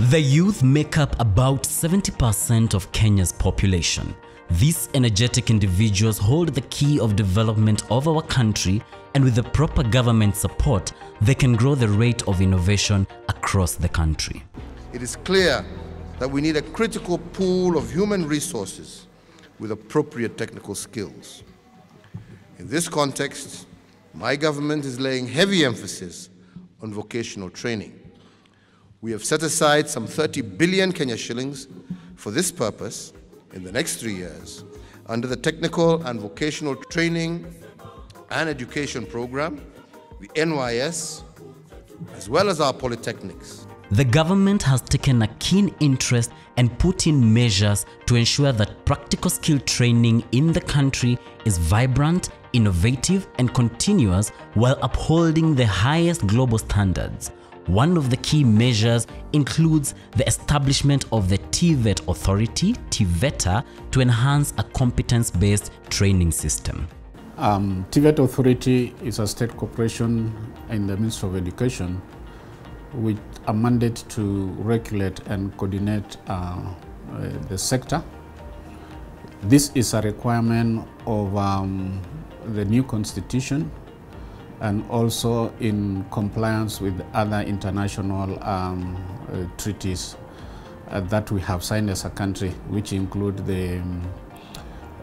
The youth make up about 70% of Kenya's population. These energetic individuals hold the key of development of our country, and with the proper government support, they can grow the rate of innovation across the country. It is clear that we need a critical pool of human resources with appropriate technical skills. In this context, my government is laying heavy emphasis on vocational training. We have set aside some 30 billion Kenya shillings for this purpose in the next 3 years under the Technical and Vocational Training and Education Program, the NYS, as well as our polytechnics. The government has taken a keen interest and put in measures to ensure that practical skill training in the country is vibrant, innovative, and continuous while upholding the highest global standards. One of the key measures includes the establishment of the TVET authority, TVETA, to enhance a competence-based training system. TVET authority is a state corporation in the Ministry of Education with a mandate to regulate and coordinate the sector. This is a requirement of the new constitution and also in compliance with other international treaties that we have signed as a country, which include the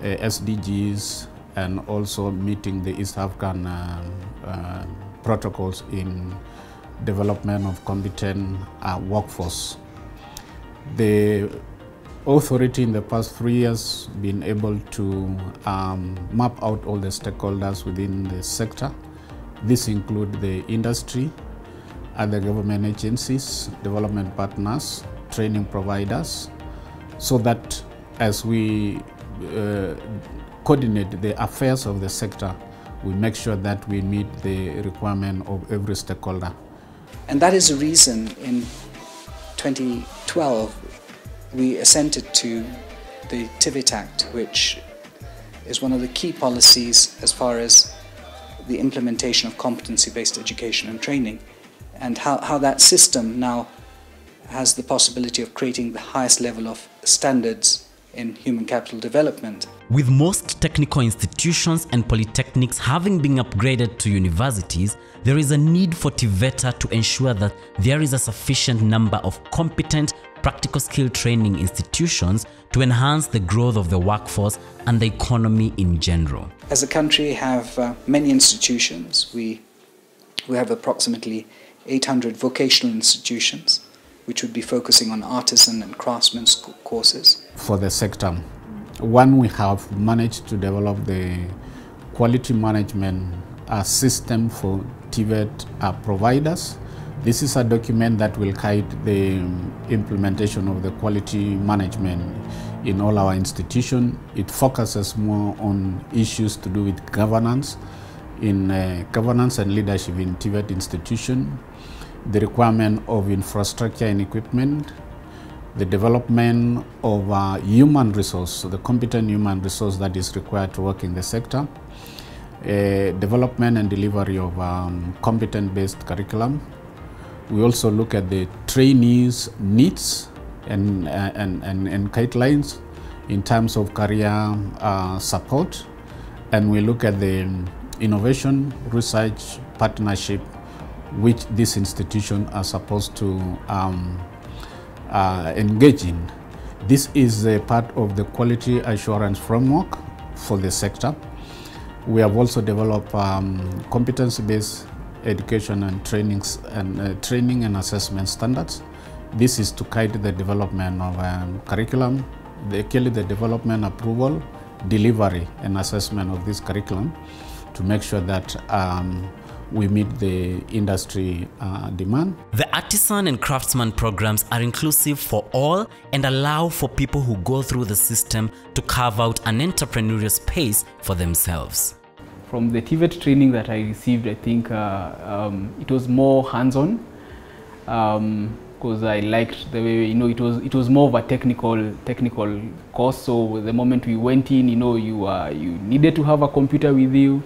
SDGs and also meeting the East African protocols in development of competent workforce. The authority in the past 3 years been able to map out all the stakeholders within the sector. This includes the industry, other government agencies, development partners, training providers, so that as we coordinate the affairs of the sector, we make sure that we meet the requirement of every stakeholder. And that is the reason in 2012 we assented to the TVET Act, which is one of the key policies as far as the implementation of competency-based education and training, and how that system now has the possibility of creating the highest level of standards in human capital development. With most technical institutions and polytechnics having been upgraded to universities, there is a need for TVETA to ensure that there is a sufficient number of competent practical skill training institutions to enhance the growth of the workforce and the economy in general. As a country, we have many institutions. We have approximately 800 vocational institutions, which would be focusing on artisan and craftsman courses. For the sector, one, we have managed to develop the quality management system for TVET providers. This is a document that will guide the implementation of the quality management in all our institutions. It focuses more on issues to do with governance, governance and leadership in TVET institution, the requirement of infrastructure and equipment, the development of human resource, the competent human resource that is required to work in the sector, development and delivery of competent-based curriculum. We also look at the trainees' needs and guidelines in terms of career support, and we look at the innovation research partnership which this institution are supposed to engage in. This is a part of the quality assurance framework for the sector. We have also developed competency-based education and training and assessment standards. This is to guide the development of curriculum, the development, approval, delivery, and assessment of this curriculum to make sure that we meet the industry demand. The artisan and craftsman programs are inclusive for all and allow for people who go through the system to carve out an entrepreneurial space for themselves. From the TVET training that I received, I think it was more hands-on because I liked the way, it was more of a technical course. So the moment we went in, you needed to have a computer with you.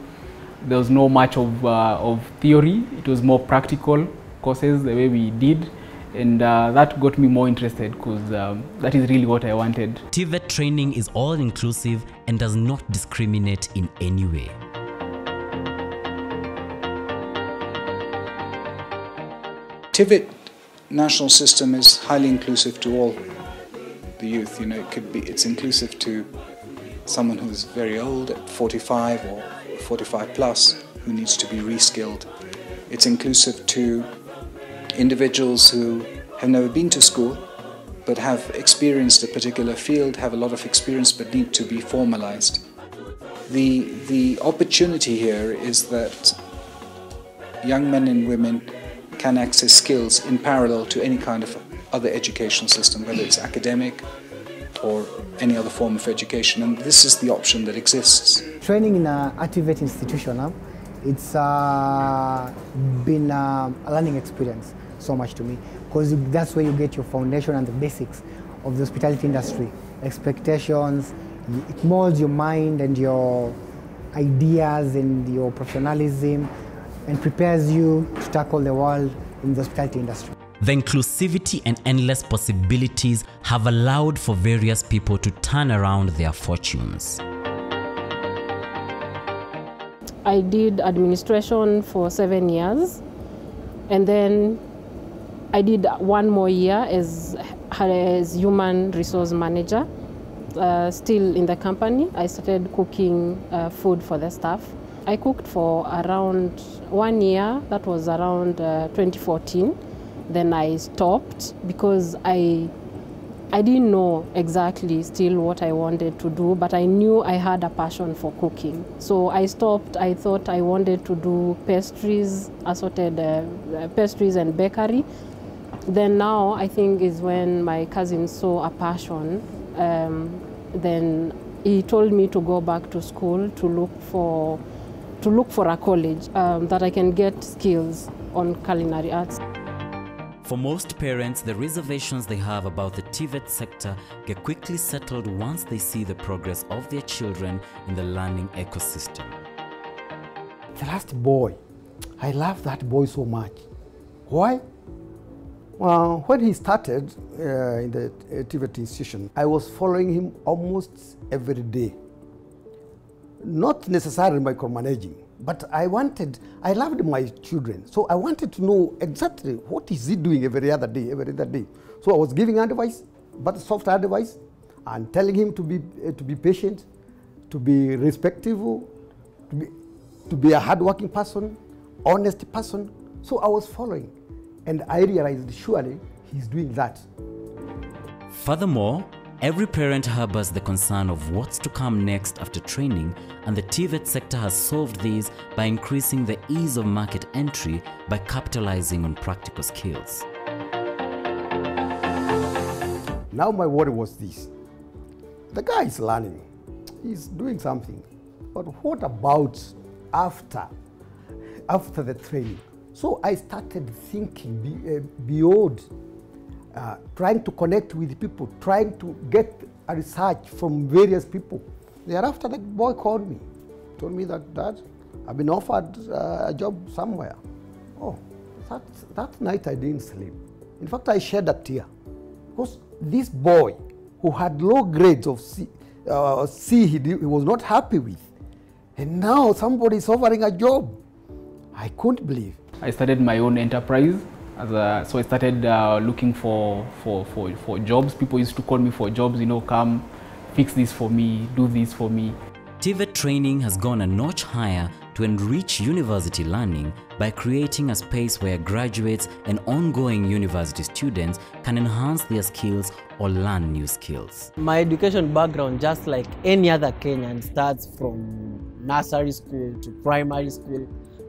There was no much of theory. It was more practical courses the way we did, and that got me more interested because that is really what I wanted. TVET training is all-inclusive and does not discriminate in any way. TVET national system is highly inclusive to all the youth. You know, it's inclusive to someone who's very old at 45 or 45 plus who needs to be reskilled. It's inclusive to individuals who have never been to school but have experienced a particular field, have a lot of experience but need to be formalized. The opportunity here is that young men and women can access skills in parallel to any kind of other educational system, whether it's academic or any other form of education, and this is the option that exists. Training in a TVET institution, it's been a learning experience so much to me, because that's where you get your foundation and the basics of the hospitality industry. Expectations, it molds your mind and your ideas and your professionalism and prepares you to tackle the world in the hospitality industry. The inclusivity and endless possibilities have allowed for various people to turn around their fortunes. I did administration for 7 years, and then I did 1 more year as human resource manager, still in the company. I started cooking food for the staff. I cooked for around 1 year, that was around 2014. Then I stopped because I didn't know exactly still what I wanted to do, but I knew I had a passion for cooking. So I stopped. I thought I wanted to do pastries, assorted pastries and bakery. Then now I think is when my cousin saw a passion. Then he told me to go back to school to look for a college that I can get skills on culinary arts. For most parents, the reservations they have about the TVET sector get quickly settled once they see the progress of their children in the learning ecosystem. The last boy, I love that boy so much. Why? Well, when he started in the TVET institution, I was following him almost every day. Not necessarily micromanaging, but I loved my children, so I wanted to know exactly what is he doing every other day. So I was giving advice, but soft advice, and telling him to be patient, to be respectful, to be a hardworking person, honest person. So I was following, and I realized surely he's doing that. Furthermore, every parent harbors the concern of what's to come next after training, and the TVET sector has solved these by increasing the ease of market entry by capitalizing on practical skills. Now my worry was this. The guy is learning, he's doing something, but what about after the training? So I started thinking beyond, trying to connect with people, trying to get a research from various people. Thereafter, the boy called me, told me that, Dad, I've been offered a job somewhere. Oh, that night I didn't sleep. In fact, I shed a tear, because this boy who had low grades of C he was not happy with, and now somebody is offering a job. I couldn't believe. I started my own enterprise. So I started looking for jobs. People used to call me for jobs, you know, come fix this for me, do this for me. TVET training has gone a notch higher to enrich university learning by creating a space where graduates and ongoing university students can enhance their skills or learn new skills. My education background, just like any other Kenyan, starts from nursery school to primary school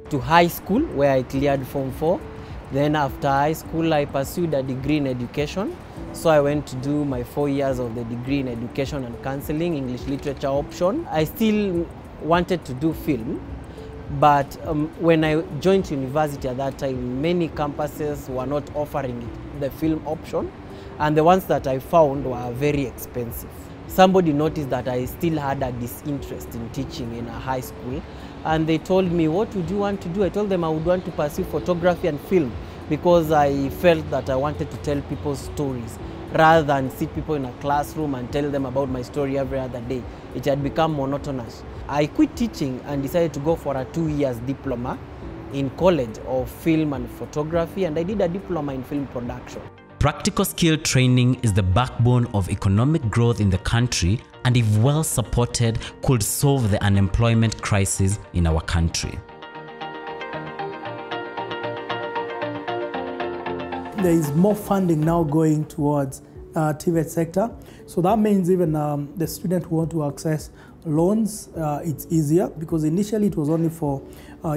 to high school, where I cleared Form 4. Then after high school, I pursued a degree in education. So I went to do my 4 years of the degree in education and counseling, English literature option. I still wanted to do film, but when I joined university at that time, many campuses were not offering the film option, and the ones that I found were very expensive. Somebody noticed that I still had a disinterest in teaching in a high school, and they told me, what would you want to do? I told them I would want to pursue photography and film, because I felt that I wanted to tell people stories rather than sit people in a classroom and tell them about my story every other day. It had become monotonous. I quit teaching and decided to go for a 2-year diploma in college of film and photography, and I did a diploma in film production. Practical skill training is the backbone of economic growth in the country, and if well supported, could solve the unemployment crisis in our country. There is more funding now going towards TVET sector. So that means even the student who want to access loans, it's easier, because initially it was only for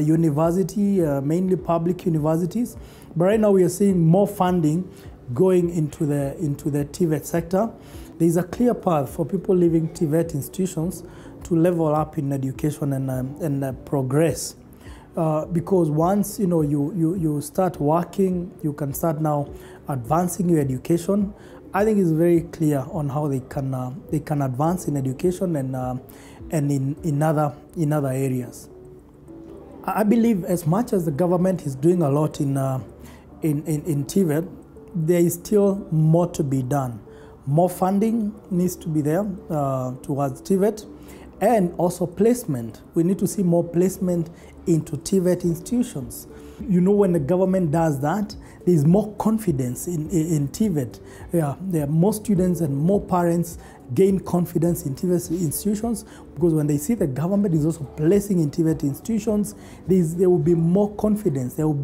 university, mainly public universities. But right now we are seeing more funding going into the TVET sector. There is a clear path for people leaving TVET institutions to level up in education and progress. Because once you start working, you can start now advancing your education. I think it's very clear on how they can advance in education and in other areas. I believe as much as the government is doing a lot in TVET, there is still more to be done. More funding needs to be there towards TVET, and also placement. We need to see more placement into TVET institutions. When the government does that, there is more confidence in TVET. There are more students and more parents gain confidence in TVET institutions, because when they see the government is also placing in TVET institutions, there will be more confidence. There will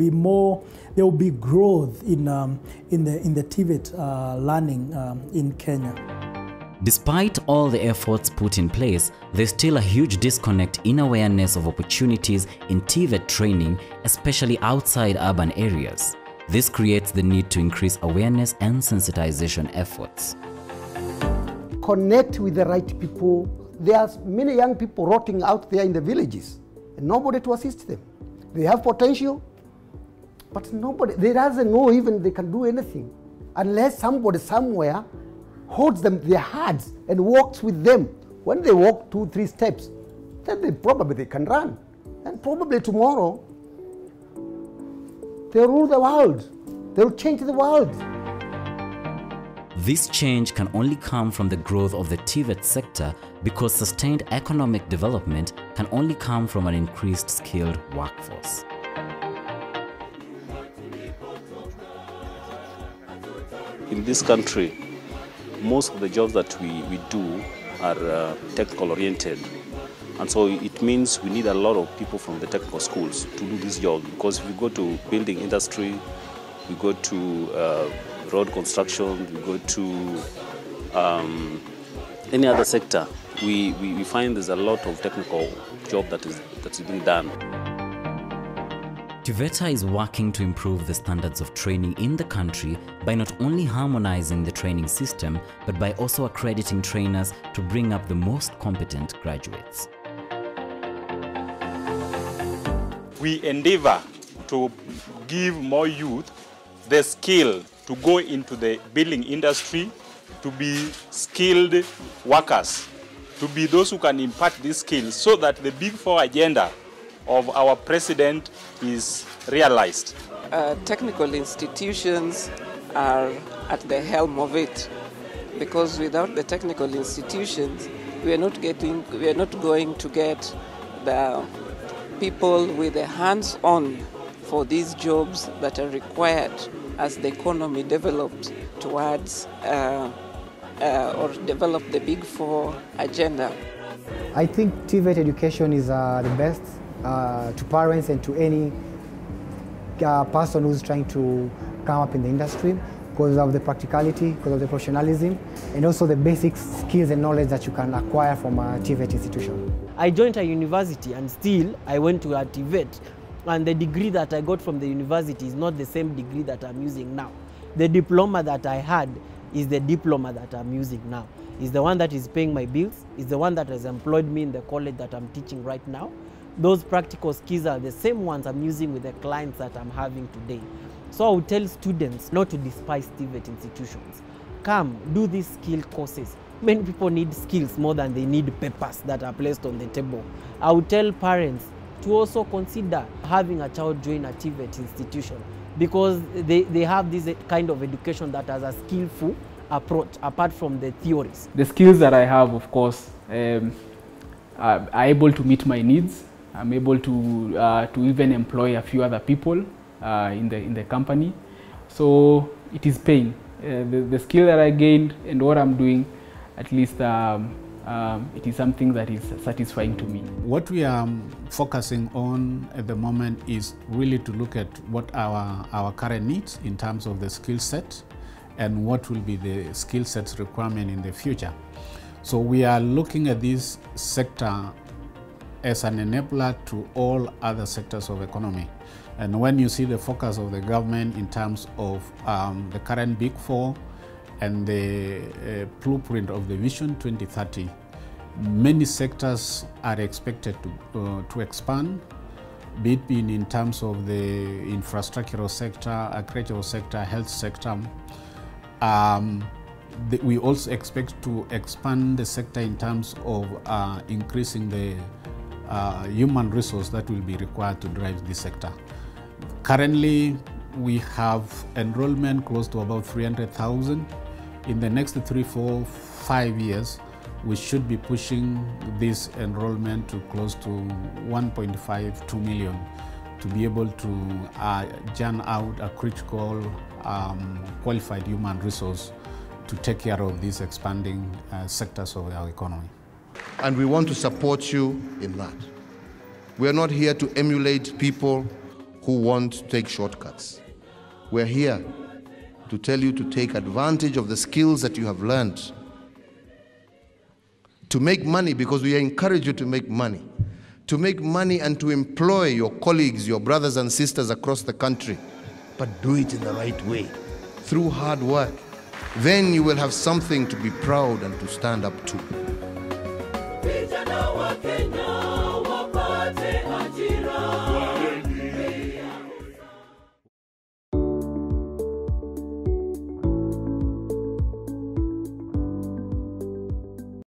be growth in the TVET learning in Kenya. Despite all the efforts put in place, there's still a huge disconnect in awareness of opportunities in TVET training, especially outside urban areas. This creates the need to increase awareness and sensitization efforts. Connect with the right people. There are many young people rotting out there in the villages, and nobody to assist them. They have potential, but nobody, they doesn't know even they can do anything unless somebody somewhere holds them their hands and walks with them. When they walk 2-3 steps, then they can run. And probably tomorrow, they'll rule the world. They'll change the world. This change can only come from the growth of the TVET sector, because sustained economic development can only come from an increased skilled workforce. In this country, most of the jobs that we do are technical oriented, and so it means we need a lot of people from the technical schools to do this job, because if we go to building industry, we go to road construction, we go to any other sector, we find there's a lot of technical job that's being done. TVETA is working to improve the standards of training in the country by not only harmonizing the training system, but by also accrediting trainers to bring up the most competent graduates. We endeavor to give more youth the skill to go into the building industry, to be skilled workers, to be those who can impart these skills, so that the Big Four agenda of our president is realized. Technical institutions are at the helm of it, because without the technical institutions, we are not going to get the people with the hands-on for these jobs that are required as the economy develops towards or develop the Big Four agenda. I think TVET education is the best to parents and to any person who's trying to come up in the industry, because of the practicality, because of the professionalism, and also the basic skills and knowledge that you can acquire from a TVET institution. I joined a university and still I went to a TVET, and the degree that I got from the university is not the same degree that I'm using now. The diploma that I had is the diploma that I'm using now. It's the one that is paying my bills, it's the one that has employed me in the college that I'm teaching right now. Those practical skills are the same ones I'm using with the clients that I'm having today. So I would tell students not to despise TVET institutions. Come, do these skill courses. Many people need skills more than they need papers that are placed on the table. I would tell parents to also consider having a child join a TVET institution, because they have this kind of education that has a skillful approach apart from the theories. The skills that I have, of course, are able to meet my needs. I'm able to even employ a few other people in the company. So it is paying. The skill that I gained and what I'm doing, at least it is something that is satisfying to me. What we are focusing on at the moment is really to look at what our current needs in terms of the skill set and what will be the skill sets requirement in the future. So we are looking at this sector as an enabler to all other sectors of economy. And when you see the focus of the government in terms of the current Big Four and the blueprint of the Vision 2030, many sectors are expected to expand, be it in terms of the infrastructural sector, agricultural sector, health sector. We also expect to expand the sector in terms of increasing the human resource that will be required to drive this sector. Currently, we have enrollment close to about 300,000. In the next 3, 4, 5 years, we should be pushing this enrollment to close to 1.5, 2 million to be able to churn out a critical qualified human resource to take care of these expanding sectors of our economy. And we want to support you in that. We are not here to emulate people who want to take shortcuts. We're here to tell you to take advantage of the skills that you have learned to make money, because we encourage you to make money and to employ your colleagues, your brothers and sisters across the country, but do it in the right way, through hard work. Then you will have something to be proud and to stand up to.